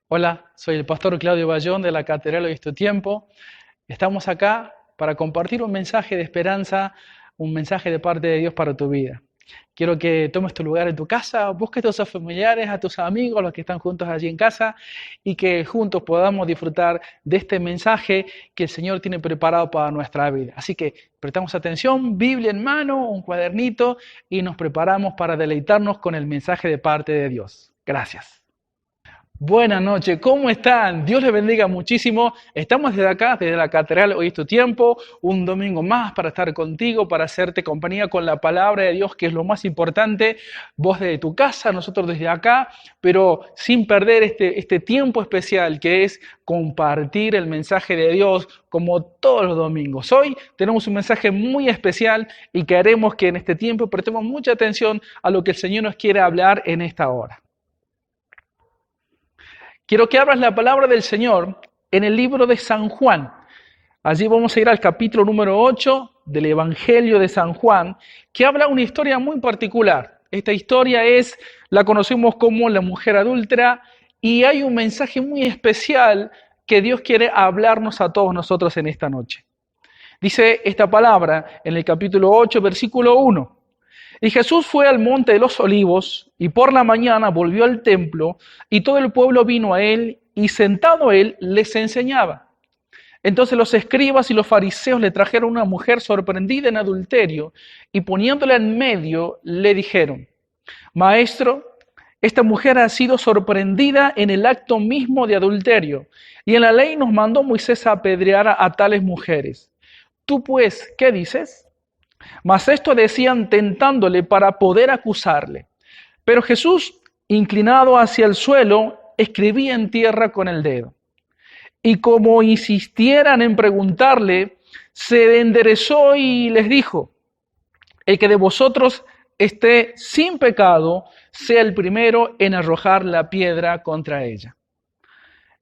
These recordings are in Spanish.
Hola, soy el pastor Claudio Bayón de la Catedral Hoy es tu Tiempo. Estamos acá para compartir un mensaje de esperanza, un mensaje de parte de Dios para tu vida. Quiero que tomes tu lugar en tu casa, busques a tus familiares, a tus amigos, los que están juntos allí en casa, y que juntos podamos disfrutar de este mensaje que el Señor tiene preparado para nuestra vida. Así que prestamos atención, Biblia en mano, un cuadernito, y nos preparamos para deleitarnos con el mensaje de parte de Dios. Gracias. Buenas noches, ¿cómo están? Dios les bendiga muchísimo. Estamos desde acá, desde la Catedral Hoy es tu Tiempo, un domingo más para estar contigo, para hacerte compañía con la palabra de Dios, que es lo más importante. Vos desde tu casa, nosotros desde acá, pero sin perder este tiempo especial que es compartir el mensaje de Dios como todos los domingos. Hoy tenemos un mensaje muy especial y queremos que en este tiempo prestemos mucha atención a lo que el Señor nos quiere hablar en esta hora. Quiero que abras la palabra del Señor en el libro de San Juan. Allí vamos a ir al capítulo número 8 del Evangelio de San Juan, que habla una historia muy particular. Esta historia la conocemos como la mujer adúltera, y hay un mensaje muy especial que Dios quiere hablarnos a todos nosotros en esta noche. Dice esta palabra en el capítulo 8, versículo 1. Y Jesús fue al monte de los olivos, y por la mañana volvió al templo, y todo el pueblo vino a él, y sentado él les enseñaba. Entonces los escribas y los fariseos le trajeron una mujer sorprendida en adulterio, y poniéndola en medio, le dijeron: Maestro, esta mujer ha sido sorprendida en el acto mismo de adulterio, y en la ley nos mandó Moisés a apedrear a tales mujeres. Tú pues, ¿qué dices? Mas esto decían tentándole para poder acusarle. Pero Jesús, inclinado hacia el suelo, escribía en tierra con el dedo. Y como insistieran en preguntarle, se enderezó y les dijo: el que de vosotros esté sin pecado, sea el primero en arrojar la piedra contra ella.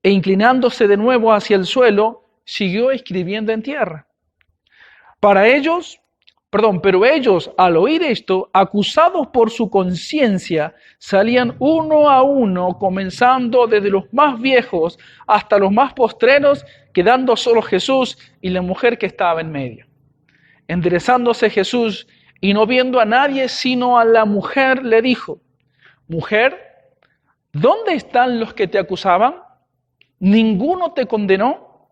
E inclinándose de nuevo hacia el suelo, siguió escribiendo en tierra. Pero ellos, al oír esto, acusados por su conciencia, salían uno a uno, comenzando desde los más viejos hasta los más postreros, quedando solo Jesús y la mujer que estaba en medio. Enderezándose Jesús y no viendo a nadie sino a la mujer, le dijo: Mujer, ¿dónde están los que te acusaban? ¿Ninguno te condenó?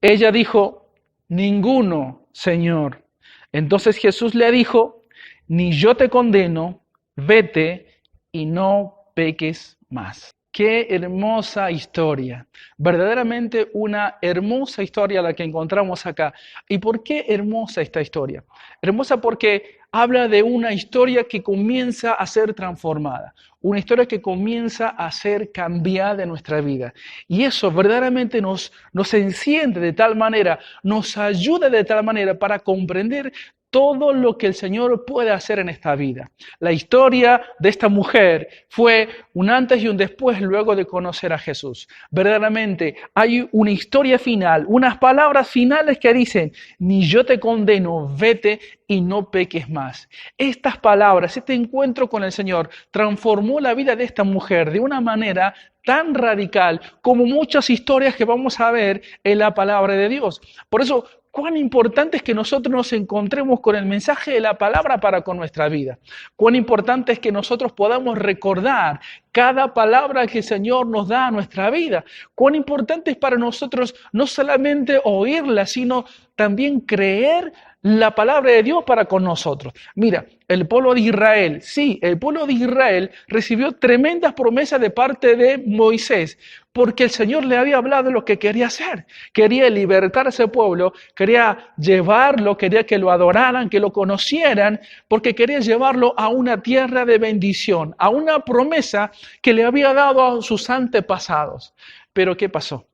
Ella dijo: Ninguno, Señor. Entonces Jesús le dijo: ni yo te condeno, vete y no peques más. Qué hermosa historia, verdaderamente una hermosa historia la que encontramos acá. ¿Y por qué hermosa esta historia? Hermosa porque habla de una historia que comienza a ser transformada, una historia que comienza a ser cambiada en nuestra vida. Y eso verdaderamente nos enciende de tal manera, nos ayuda de tal manera para comprender todo lo que el Señor puede hacer en esta vida. La historia de esta mujer fue un antes y un después luego de conocer a Jesús. Verdaderamente hay una historia final, unas palabras finales que dicen: ni yo te condeno, vete y no peques más. Estas palabras, este encuentro con el Señor transformó la vida de esta mujer de una manera tan radical como muchas historias que vamos a ver en la palabra de Dios. Por eso, cuán importante es que nosotros nos encontremos con el mensaje de la palabra para con nuestra vida. Cuán importante es que nosotros podamos recordar cada palabra que el Señor nos da a nuestra vida. Cuán importante es para nosotros no solamente oírla, sino también creer la palabra de Dios para con nosotros. Mira, el pueblo de Israel, sí, el pueblo de Israel recibió tremendas promesas de parte de Moisés, porque el Señor le había hablado de lo que quería hacer. Quería libertar a ese pueblo, quería llevarlo, quería que lo adoraran, que lo conocieran, porque quería llevarlo a una tierra de bendición, a una promesa que le había dado a sus antepasados. Pero ¿qué pasó?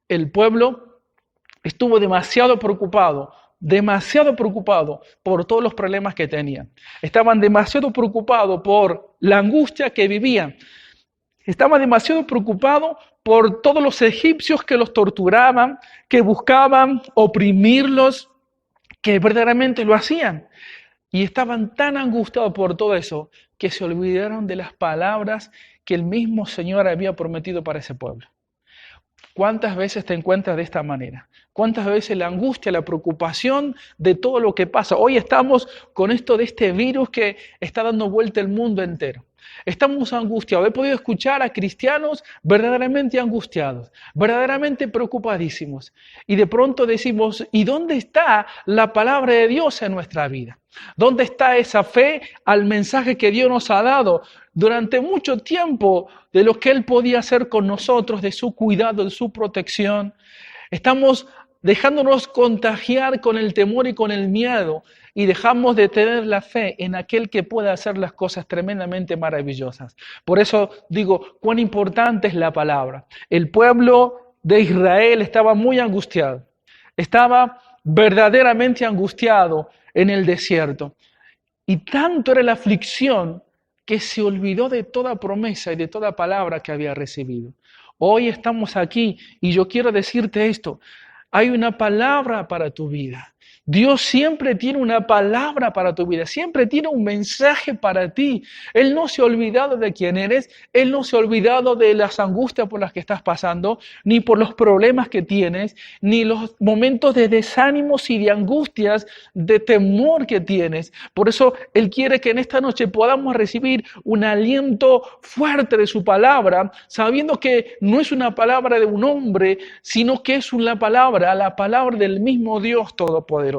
El pueblo estuvo demasiado preocupado por todos los problemas que tenían. Estaban demasiado preocupados por la angustia que vivían. Estaban demasiado preocupados por todos los egipcios que los torturaban, que buscaban oprimirlos, que verdaderamente lo hacían. Y estaban tan angustiados por todo eso que se olvidaron de las palabras que el mismo Señor había prometido para ese pueblo. ¿Cuántas veces te encuentras de esta manera? ¿Cuántas veces la angustia, la preocupación de todo lo que pasa? Hoy estamos con esto de este virus que está dando vuelta el mundo entero. Estamos angustiados. He podido escuchar a cristianos verdaderamente angustiados, verdaderamente preocupadísimos. Y de pronto decimos, ¿y dónde está la palabra de Dios en nuestra vida? ¿Dónde está esa fe al mensaje que Dios nos ha dado durante mucho tiempo de lo que Él podía hacer con nosotros, de su cuidado, de su protección? Estamos dejándonos contagiar con el temor y con el miedo y dejamos de tener la fe en aquel que puede hacer las cosas tremendamente maravillosas. Por eso digo, cuán importante es la palabra. El pueblo de Israel estaba muy angustiado, estaba verdaderamente angustiado en el desierto. Y tanto era la aflicción que se olvidó de toda promesa y de toda palabra que había recibido. Hoy estamos aquí y yo quiero decirte esto. Hay una palabra para tu vida. Dios siempre tiene una palabra para tu vida, siempre tiene un mensaje para ti. Él no se ha olvidado de quién eres, Él no se ha olvidado de las angustias por las que estás pasando, ni por los problemas que tienes, ni los momentos de desánimos y de angustias, de temor que tienes. Por eso Él quiere que en esta noche podamos recibir un aliento fuerte de su palabra, sabiendo que no es una palabra de un hombre, sino que es una palabra, la palabra del mismo Dios Todopoderoso.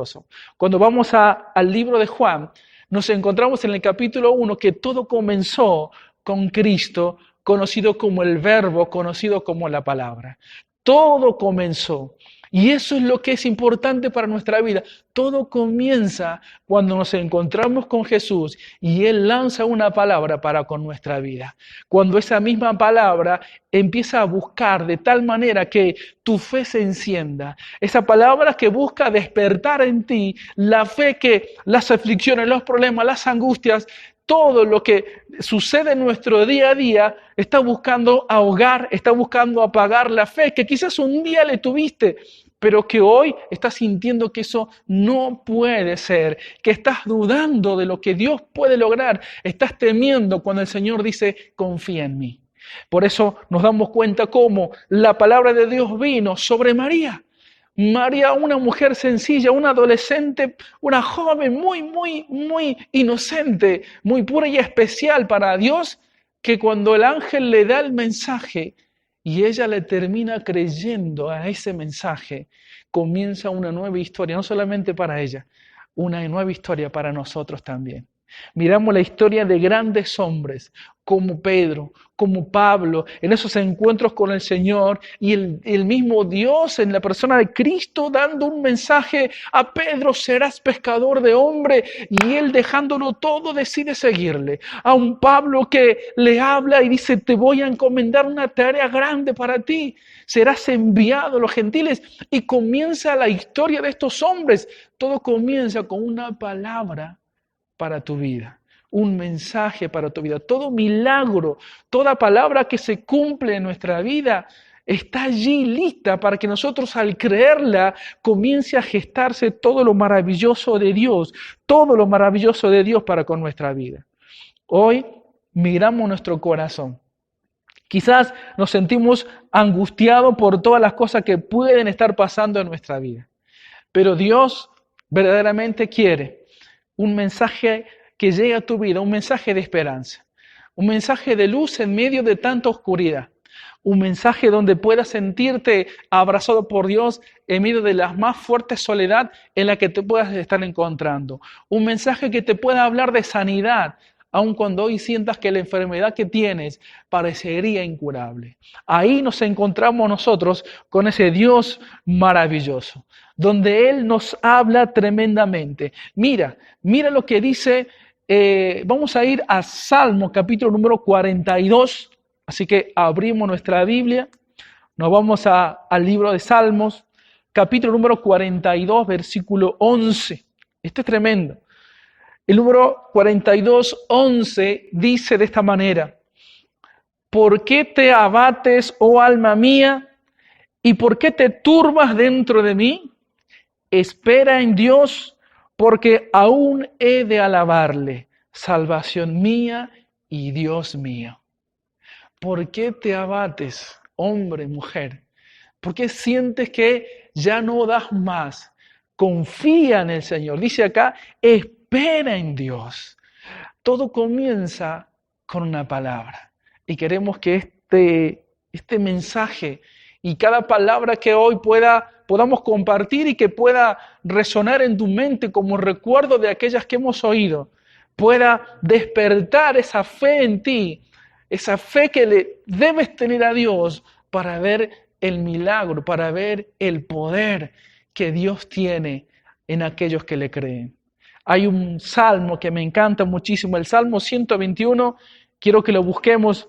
Cuando vamos al libro de Juan, nos encontramos en el capítulo 1 que todo comenzó con Cristo, conocido como el Verbo, conocido como la palabra. Todo comenzó. Y eso es lo que es importante para nuestra vida. Todo comienza cuando nos encontramos con Jesús y Él lanza una palabra para con nuestra vida. Cuando esa misma palabra empieza a buscar de tal manera que tu fe se encienda. Esa palabra que busca despertar en ti la fe que las aflicciones, los problemas, las angustias, todo lo que sucede en nuestro día a día está buscando ahogar, está buscando apagar la fe que quizás un día le tuviste, pero que hoy estás sintiendo que eso no puede ser, que estás dudando de lo que Dios puede lograr, estás temiendo cuando el Señor dice, confía en mí. Por eso nos damos cuenta cómo la palabra de Dios vino sobre María. María, una mujer sencilla, una adolescente, una joven muy inocente, muy pura y especial para Dios, que cuando el ángel le da el mensaje y ella le termina creyendo a ese mensaje, comienza una nueva historia, no solamente para ella, una nueva historia para nosotros también. Miramos la historia de grandes hombres como Pedro, como Pablo, en esos encuentros con el Señor y el mismo Dios en la persona de Cristo dando un mensaje a Pedro, serás pescador de hombre, y él dejándolo todo decide seguirle. A un Pablo que le habla y dice, te voy a encomendar una tarea grande para ti, serás enviado a los gentiles, y comienza la historia de estos hombres. Todo comienza con una palabra para tu vida, un mensaje para tu vida. Todo milagro, toda palabra que se cumple en nuestra vida está allí lista para que nosotros al creerla comience a gestarse todo lo maravilloso de Dios, todo lo maravilloso de Dios para con nuestra vida. Hoy miramos nuestro corazón. Quizás nos sentimos angustiados por todas las cosas que pueden estar pasando en nuestra vida, pero Dios verdaderamente quiere un mensaje que llegue a tu vida, un mensaje de esperanza, un mensaje de luz en medio de tanta oscuridad, un mensaje donde puedas sentirte abrazado por Dios en medio de la más fuerte soledad en la que te puedas estar encontrando, un mensaje que te pueda hablar de sanidad, aun cuando hoy sientas que la enfermedad que tienes parecería incurable. Ahí nos encontramos nosotros con ese Dios maravilloso, donde Él nos habla tremendamente. Mira lo que dice, vamos a ir a Salmo capítulo número 42, así que abrimos nuestra Biblia, nos vamos al libro de Salmos, capítulo número 42, versículo 11. Este es tremendo. El número 42:11 dice de esta manera, ¿por qué te abates, oh alma mía? ¿Y por qué te turbas dentro de mí? Espera en Dios, porque aún he de alabarle, salvación mía y Dios mío. ¿Por qué te abates, hombre, mujer? ¿Por qué sientes que ya no das más? Confía en el Señor. Dice acá, espera en Dios. Todo comienza con una palabra. Y queremos que este mensaje y cada palabra que hoy podamos compartir y que pueda resonar en tu mente como recuerdo de aquellas que hemos oído, pueda despertar esa fe en ti, esa fe que le debes tener a Dios para ver el milagro, para ver el poder que Dios tiene en aquellos que le creen. Hay un salmo que me encanta muchísimo, el Salmo 121, quiero que lo busquemos.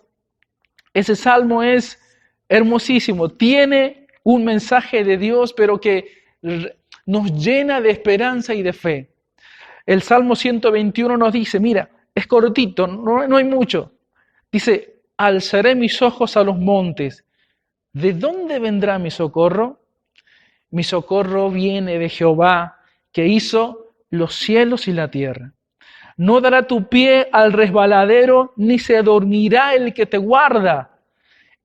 Ese salmo es hermosísimo, tiene un mensaje de Dios, pero que nos llena de esperanza y de fe. El Salmo 121 nos dice, mira, es cortito, no hay mucho. Dice, alzaré mis ojos a los montes. ¿De dónde vendrá mi socorro? Mi socorro viene de Jehová, que hizo los cielos y la tierra. No dará tu pie al resbaladero, ni se dormirá el que te guarda.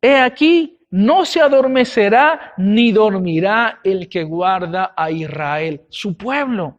He aquí, no se adormecerá, ni dormirá el que guarda a Israel, su pueblo.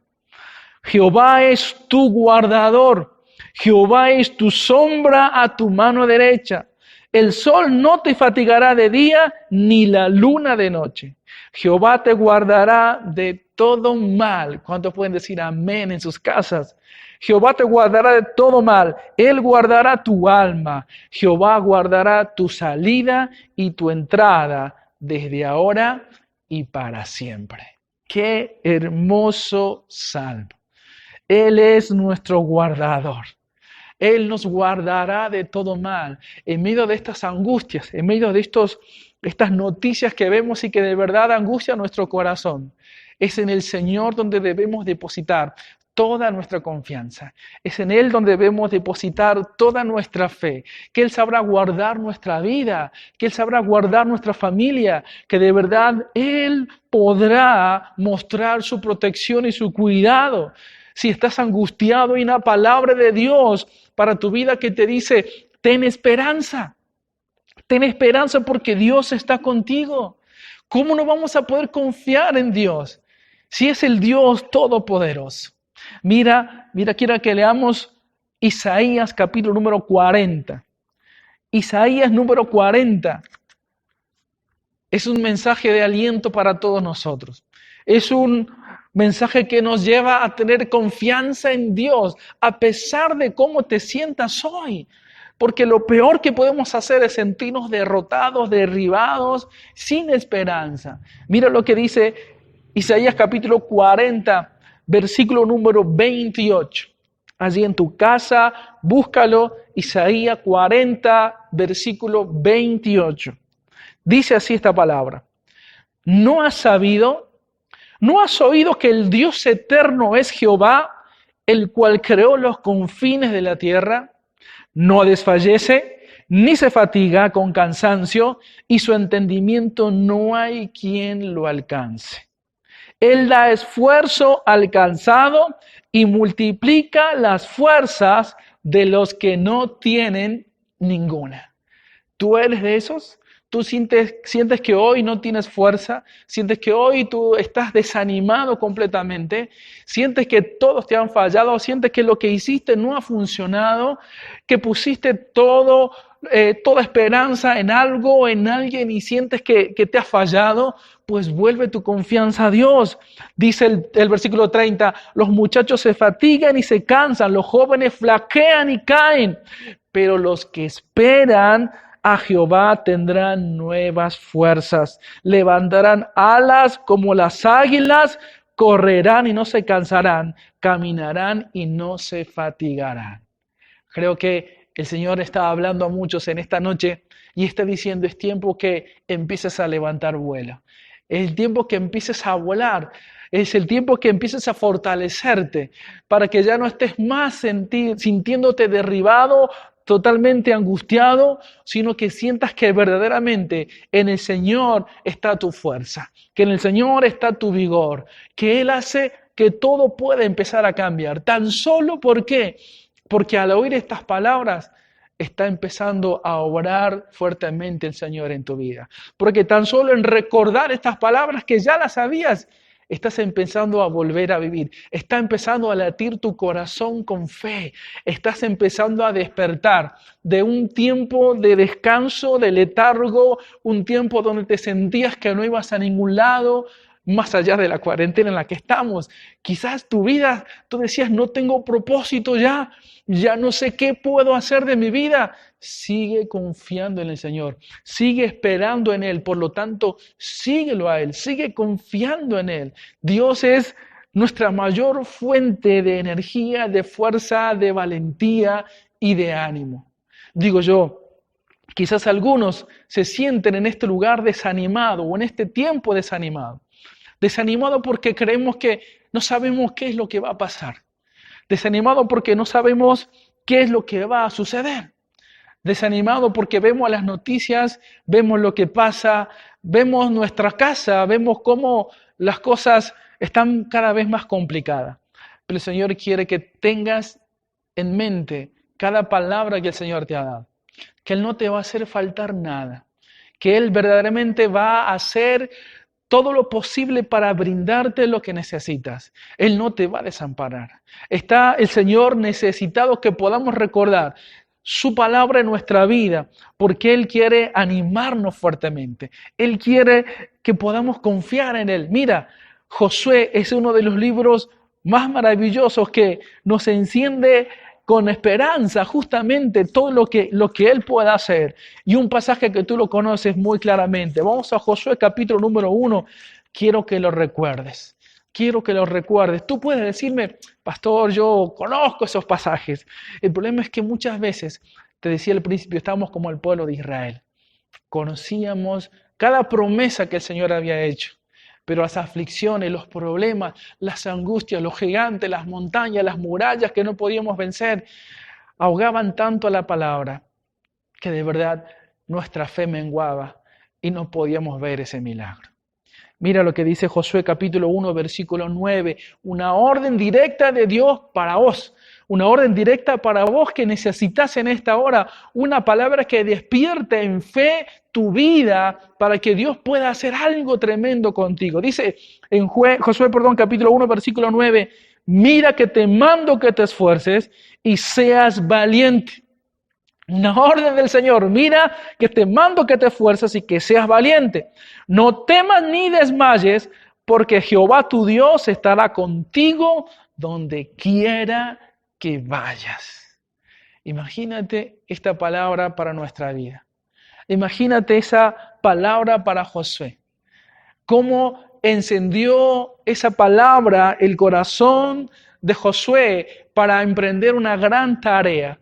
Jehová es tu guardador, Jehová es tu sombra a tu mano derecha. El sol no te fatigará de día, ni la luna de noche. Jehová te guardará de todo mal. ¿Cuántos pueden decir amén en sus casas? Jehová te guardará de todo mal. Él guardará tu alma. Jehová guardará tu salida y tu entrada desde ahora y para siempre. Qué hermoso salmo. Él es nuestro guardador. Él nos guardará de todo mal, en medio de estas angustias, en medio de estas noticias que vemos y que de verdad angustian nuestro corazón. Es en el Señor donde debemos depositar toda nuestra confianza. Es en Él donde debemos depositar toda nuestra fe, que Él sabrá guardar nuestra vida, que Él sabrá guardar nuestra familia, que de verdad Él podrá mostrar su protección y su cuidado. Si estás angustiado, hay una palabra de Dios para tu vida que te dice, ten esperanza porque Dios está contigo. ¿Cómo no vamos a poder confiar en Dios si es el Dios todopoderoso? Mira, quiero que leamos Isaías capítulo número 40. Isaías número 40 es un mensaje de aliento para todos nosotros. Es un mensaje que nos lleva a tener confianza en Dios, a pesar de cómo te sientas hoy. Porque lo peor que podemos hacer es sentirnos derrotados, derribados, sin esperanza. Mira lo que dice Isaías capítulo 40, versículo número 28. Allí en tu casa, búscalo, Isaías 40, versículo 28. Dice así esta palabra. ¿No has oído que el Dios eterno es Jehová, el cual creó los confines de la tierra? No desfallece, ni se fatiga con cansancio, y su entendimiento no hay quien lo alcance. Él da esfuerzo al cansado y multiplica las fuerzas de los que no tienen ninguna. ¿Tú eres de esos? ¿Tú sientes que hoy no tienes fuerza? ¿Sientes que hoy tú estás desanimado completamente? ¿Sientes que todos te han fallado? ¿Sientes que lo que hiciste no ha funcionado? ¿Que pusiste toda esperanza en algo, en alguien y sientes que te ha fallado? Pues vuelve tu confianza a Dios. Dice el versículo 30, los muchachos se fatigan y se cansan, los jóvenes flaquean y caen, pero los que esperan a Jehová tendrán nuevas fuerzas, levantarán alas como las águilas, correrán y no se cansarán, caminarán y no se fatigarán. Creo que el Señor está hablando a muchos en esta noche y está diciendo, es tiempo que empieces a levantar vuelo. Es el tiempo que empieces a volar. Es el tiempo que empieces a fortalecerte para que ya no estés más sintiéndote derribado, totalmente angustiado, sino que sientas que verdaderamente en el Señor está tu fuerza, que en el Señor está tu vigor, que Él hace que todo pueda empezar a cambiar. Tan solo, ¿por qué? Porque al oír estas palabras, está empezando a obrar fuertemente el Señor en tu vida. Porque tan solo en recordar estas palabras que ya las sabías, estás empezando a volver a vivir. Está empezando a latir tu corazón con fe. Estás empezando a despertar de un tiempo de descanso, de letargo, un tiempo donde te sentías que no ibas a ningún lado, más allá de la cuarentena en la que estamos. Quizás tu vida, tú decías, no tengo propósito ya no sé qué puedo hacer de mi vida. Sigue confiando en el Señor, sigue esperando en Él, por lo tanto, síguelo a Él, sigue confiando en Él. Dios es nuestra mayor fuente de energía, de fuerza, de valentía y de ánimo. Digo yo, quizás algunos se sienten en este lugar desanimado o en este tiempo desanimado. Desanimado porque creemos que no sabemos qué es lo que va a pasar. Desanimado porque no sabemos qué es lo que va a suceder. Desanimado porque vemos las noticias, vemos lo que pasa, vemos nuestra casa, vemos cómo las cosas están cada vez más complicadas. Pero el Señor quiere que tengas en mente cada palabra que el Señor te ha dado. Que Él no te va a hacer faltar nada. Que Él verdaderamente va a hacer todo lo posible para brindarte lo que necesitas. Él no te va a desamparar. Está el Señor necesitado que podamos recordar su palabra en nuestra vida, porque Él quiere animarnos fuertemente. Él quiere que podamos confiar en Él. Mira, Josué es uno de los libros más maravillosos que nos enciende con esperanza justamente todo lo que Él pueda hacer. Y un pasaje que tú lo conoces muy claramente. Vamos a Josué capítulo número 1. Quiero que lo recuerdes. Quiero que lo recuerdes. Tú puedes decirme, pastor, yo conozco esos pasajes. El problema es que muchas veces, te decía al principio, estábamos como el pueblo de Israel. Conocíamos cada promesa que el Señor había hecho. Pero las aflicciones, los problemas, las angustias, los gigantes, las montañas, las murallas que no podíamos vencer, ahogaban tanto a la palabra que de verdad nuestra fe menguaba y no podíamos ver ese milagro. Mira lo que dice Josué capítulo 1, versículo 9, una orden directa de Dios para vos. Una orden directa para vos que necesitas en esta hora, una palabra que despierte en fe tu vida para que Dios pueda hacer algo tremendo contigo. Dice en Josué capítulo 1, versículo 9, mira que te mando que te esfuerces y seas valiente. Una orden del Señor, mira que te mando que te esfuerces y que seas valiente. No temas ni desmayes, porque Jehová tu Dios estará contigo donde quiera que vayas. Imagínate esta palabra para nuestra vida. Imagínate esa palabra para Josué. Cómo encendió esa palabra el corazón de Josué para emprender una gran tarea.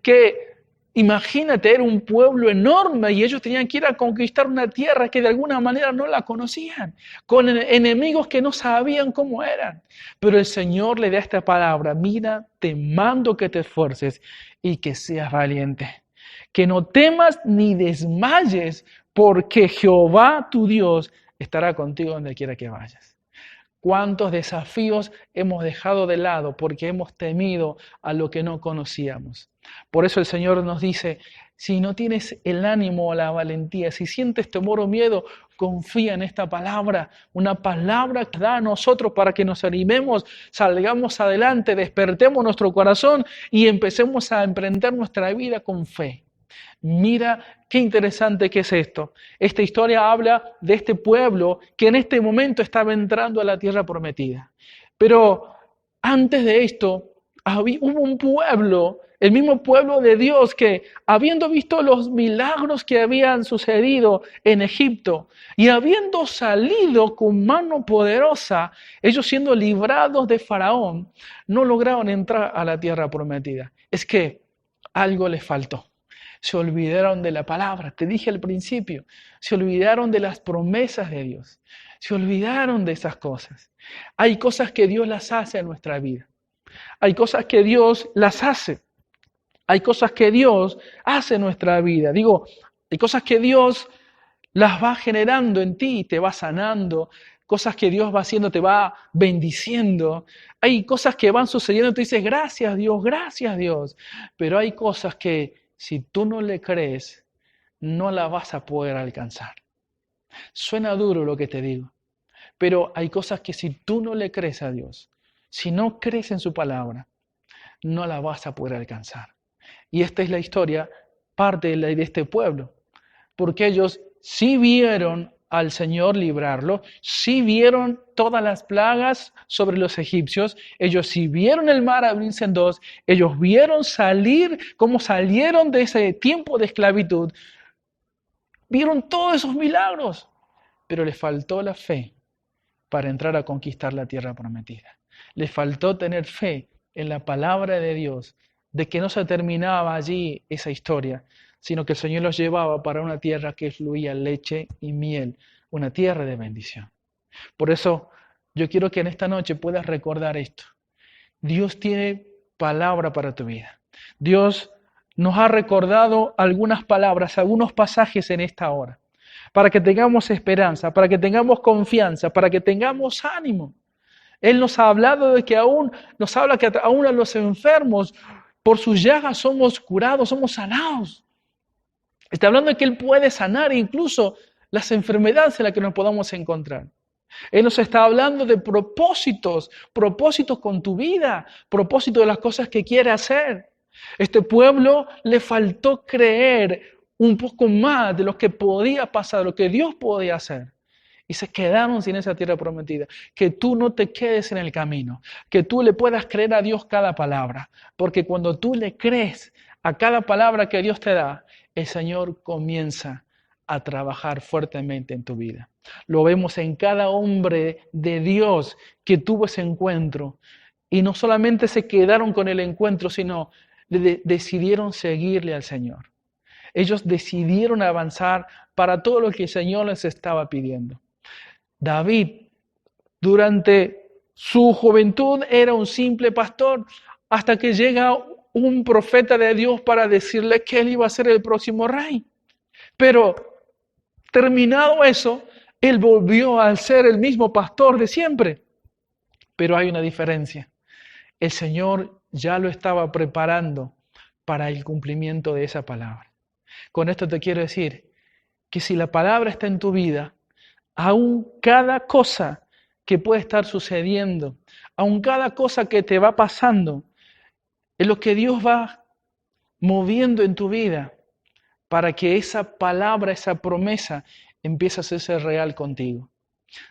Que imagínate, era un pueblo enorme y ellos tenían que ir a conquistar una tierra que de alguna manera no la conocían, con enemigos que no sabían cómo eran. Pero el Señor le da esta palabra, mira, te mando que te esfuerces y que seas valiente. Que no temas ni desmayes, porque Jehová tu Dios estará contigo donde quiera que vayas. ¿Cuántos desafíos hemos dejado de lado porque hemos temido a lo que no conocíamos? Por eso el Señor nos dice, si no tienes el ánimo o la valentía, si sientes temor o miedo, confía en esta palabra, una palabra que da a nosotros para que nos animemos, salgamos adelante, despertemos nuestro corazón y empecemos a emprender nuestra vida con fe. Mira qué interesante que es esto. Esta historia habla de este pueblo que en este momento estaba entrando a la tierra prometida. Pero antes de esto, hubo un pueblo, el mismo pueblo de Dios que, habiendo visto los milagros que habían sucedido en Egipto y habiendo salido con mano poderosa, ellos siendo librados de Faraón, no lograron entrar a la tierra prometida. Es que algo les faltó. Se olvidaron de la palabra, te dije al principio, se olvidaron de las promesas de Dios, se olvidaron de esas cosas. Hay cosas que Dios las hace en nuestra vida, hay cosas que Dios las hace, hay cosas que Dios hace en nuestra vida. Digo, hay cosas que Dios las va generando en ti, te va sanando, cosas que Dios va haciendo, te va bendiciendo. Hay cosas que van sucediendo y tú dices, gracias Dios, gracias Dios. Pero hay cosas que si tú no le crees, no las vas a poder alcanzar. Suena duro lo que te digo, pero hay cosas que si tú no le crees a Dios, si no crees en su palabra, no la vas a poder alcanzar. Y esta es la historia, parte de este pueblo, porque ellos sí vieron al Señor librarlo, sí vieron todas las plagas sobre los egipcios, ellos sí vieron el mar abrirse en dos, ellos vieron salir, cómo salieron de ese tiempo de esclavitud, vieron todos esos milagros, pero les faltó la fe para entrar a conquistar la tierra prometida. Les faltó tener fe en la palabra de Dios, de que no se terminaba allí esa historia, sino que el Señor los llevaba para una tierra que fluía leche y miel, una tierra de bendición. Por eso yo quiero que en esta noche puedas recordar esto. Dios tiene palabra para tu vida. Dios nos ha recordado algunas palabras, algunos pasajes en esta hora, para que tengamos esperanza, para que tengamos confianza, para que tengamos ánimo. Él nos ha hablado de que nos habla que aún a los enfermos, por sus llagas somos curados, somos sanados. Está hablando de que Él puede sanar incluso las enfermedades en las que nos podamos encontrar. Él nos está hablando de propósitos con tu vida, propósitos de las cosas que quiere hacer. Este pueblo le faltó creer un poco más de lo que podía pasar, lo que Dios podía hacer. Y se quedaron sin esa tierra prometida. Que tú no te quedes en el camino, que tú le puedas creer a Dios cada palabra, porque cuando tú le crees a cada palabra que Dios te da, el Señor comienza a trabajar fuertemente en tu vida. Lo vemos en cada hombre de Dios que tuvo ese encuentro. Y no solamente se quedaron con el encuentro, sino decidieron seguirle al Señor. Ellos decidieron avanzar para todo lo que el Señor les estaba pidiendo. David, durante su juventud, era un simple pastor, hasta que llega un profeta de Dios para decirle que él iba a ser el próximo rey. Pero terminado eso, él volvió a ser el mismo pastor de siempre. Pero hay una diferencia. El Señor ya lo estaba preparando para el cumplimiento de esa palabra. Con esto te quiero decir que si la palabra está en tu vida, aún cada cosa que puede estar sucediendo, aún cada cosa que te va pasando, es lo que Dios va moviendo en tu vida para que esa palabra, esa promesa empiece a hacerse real contigo.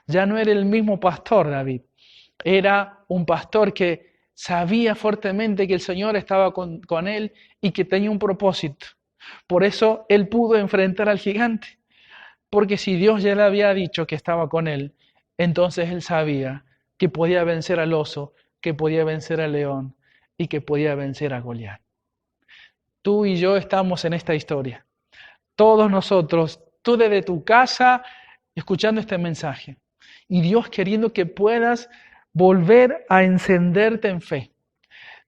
Ya no era el mismo pastor David, era un pastor que sabía fuertemente que el Señor estaba con él y que tenía un propósito. Por eso él pudo enfrentar al gigante. Porque si Dios ya le había dicho que estaba con él, entonces él sabía que podía vencer al oso, que podía vencer al león y que podía vencer a Goliat. Tú y yo estamos en esta historia. Todos nosotros, tú desde tu casa, escuchando este mensaje. Y Dios queriendo que puedas volver a encenderte en fe.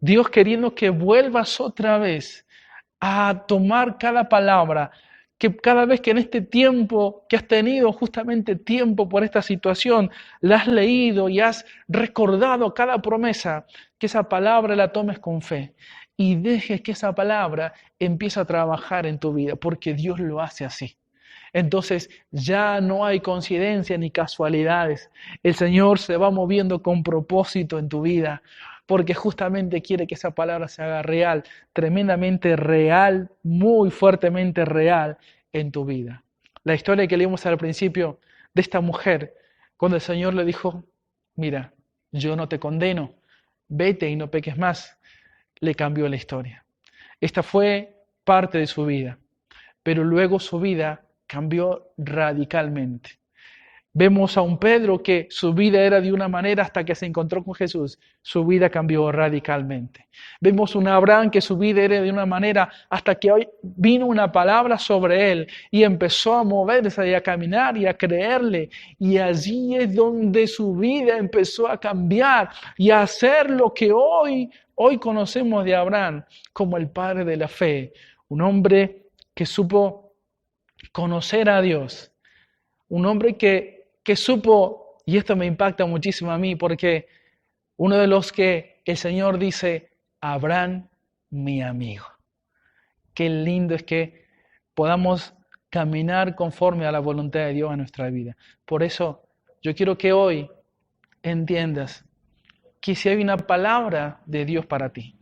Dios queriendo que vuelvas otra vez a tomar cada palabra, que cada vez que en este tiempo que has tenido justamente tiempo por esta situación, la has leído y has recordado cada promesa, que esa palabra la tomes con fe y dejes que esa palabra empiece a trabajar en tu vida, porque Dios lo hace así. Entonces ya no hay coincidencia ni casualidades. El Señor se va moviendo con propósito en tu vida, porque justamente quiere que esa palabra se haga real, tremendamente real, muy fuertemente real en tu vida. La historia que leímos al principio de esta mujer, cuando el Señor le dijo, mira, yo no te condeno, vete y no peques más, le cambió la historia. Esta fue parte de su vida, pero luego su vida cambió radicalmente. Vemos a un Pedro que su vida era de una manera hasta que se encontró con Jesús. Su vida cambió radicalmente. Vemos a un Abraham que su vida era de una manera hasta que hoy vino una palabra sobre él y empezó a moverse y a caminar y a creerle. Y allí es donde su vida empezó a cambiar y a hacer lo que hoy conocemos de Abraham como el padre de la fe. Un hombre que supo conocer a Dios. Un hombre que supo Y esto me impacta muchísimo a mí porque uno de los que el Señor dice, Abraham, mi amigo. Qué lindo es que podamos caminar conforme a la voluntad de Dios en nuestra vida. Por eso yo quiero que hoy entiendas que si hay una palabra de Dios para ti,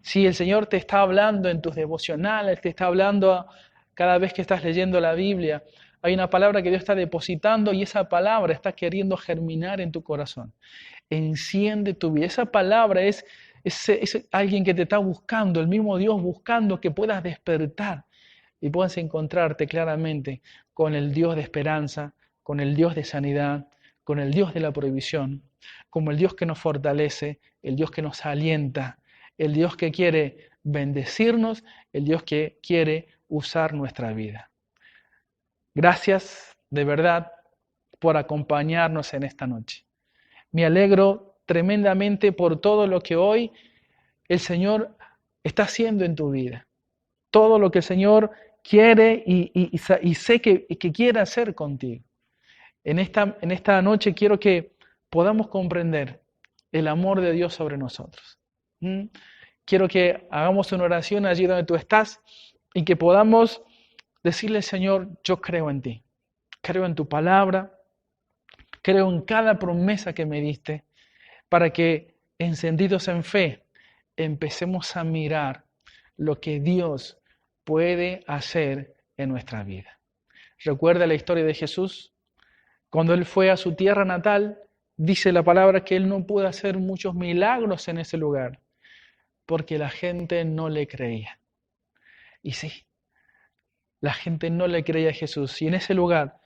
si el Señor te está hablando en tus devocionales, te está hablando cada vez que estás leyendo la Biblia, hay una palabra que Dios está depositando y esa palabra está queriendo germinar en tu corazón. Enciende tu vida. Esa palabra es alguien que te está buscando, el mismo Dios buscando que puedas despertar y puedas encontrarte claramente con el Dios de esperanza, con el Dios de sanidad, con el Dios de la provisión, como el Dios que nos fortalece, el Dios que nos alienta, el Dios que quiere bendecirnos, el Dios que quiere usar nuestra vida. Gracias de verdad por acompañarnos en esta noche. Me alegro tremendamente por todo lo que hoy el Señor está haciendo en tu vida. Todo lo que el Señor quiere y sé que quiere hacer contigo. En esta noche quiero que podamos comprender el amor de Dios sobre nosotros. Quiero que hagamos una oración allí donde tú estás y que podamos decirle, Señor, yo creo en ti. Creo en tu palabra. Creo en cada promesa que me diste para que, encendidos en fe, empecemos a mirar lo que Dios puede hacer en nuestra vida. ¿Recuerda la historia de Jesús? Cuando Él fue a su tierra natal, dice la palabra que Él no pudo hacer muchos milagros en ese lugar, porque la gente no le creía. Y sí, la gente no le creía a Jesús, y en ese lugar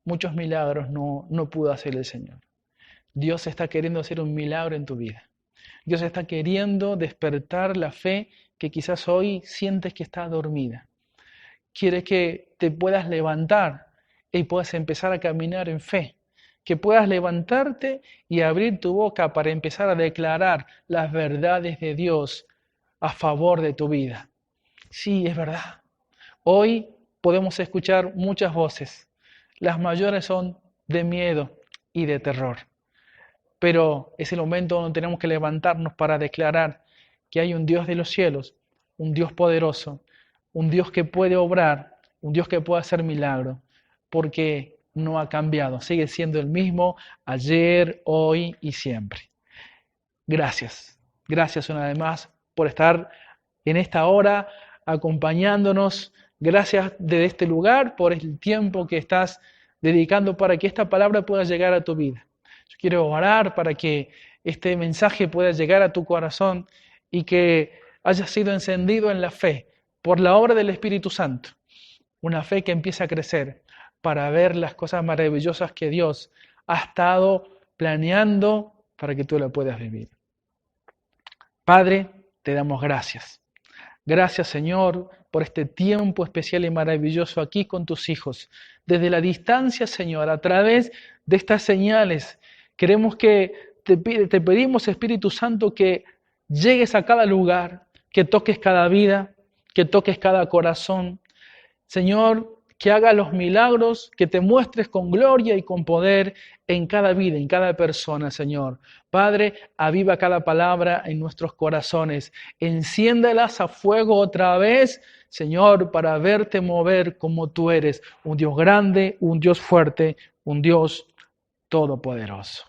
muchos milagros no pudo hacer el Señor. Dios está queriendo hacer un milagro en tu vida. Dios está queriendo despertar la fe que quizás hoy sientes que está dormida. Quiere que te puedas levantar y puedas empezar a caminar en fe. Que puedas levantarte y abrir tu boca para empezar a declarar las verdades de Dios a favor de tu vida. Sí, es verdad. Hoy podemos escuchar muchas voces. Las mayores son de miedo y de terror. Pero es el momento donde tenemos que levantarnos para declarar que hay un Dios de los cielos, un Dios poderoso, un Dios que puede obrar, un Dios que puede hacer milagros, porque no ha cambiado, sigue siendo el mismo ayer, hoy y siempre. Gracias, gracias una vez más por estar en esta hora acompañándonos. Gracias desde este lugar por el tiempo que estás dedicando para que esta palabra pueda llegar a tu vida. Yo quiero orar para que este mensaje pueda llegar a tu corazón y que haya sido encendido en la fe por la obra del Espíritu Santo. Una fe que empieza a crecer para ver las cosas maravillosas que Dios ha estado planeando para que tú la puedas vivir. Padre, te damos gracias. Gracias, Señor, por este tiempo especial y maravilloso aquí con tus hijos. Desde la distancia, Señor, a través de estas señales, queremos que te pedimos, Espíritu Santo, que llegues a cada lugar, que toques cada vida, que toques cada corazón. Señor, que hagas los milagros, que te muestres con gloria y con poder en cada vida, en cada persona, Señor. Padre, aviva cada palabra en nuestros corazones. Enciéndelas a fuego otra vez, Señor, para verte mover como tú eres. Un Dios grande, un Dios fuerte, un Dios todopoderoso.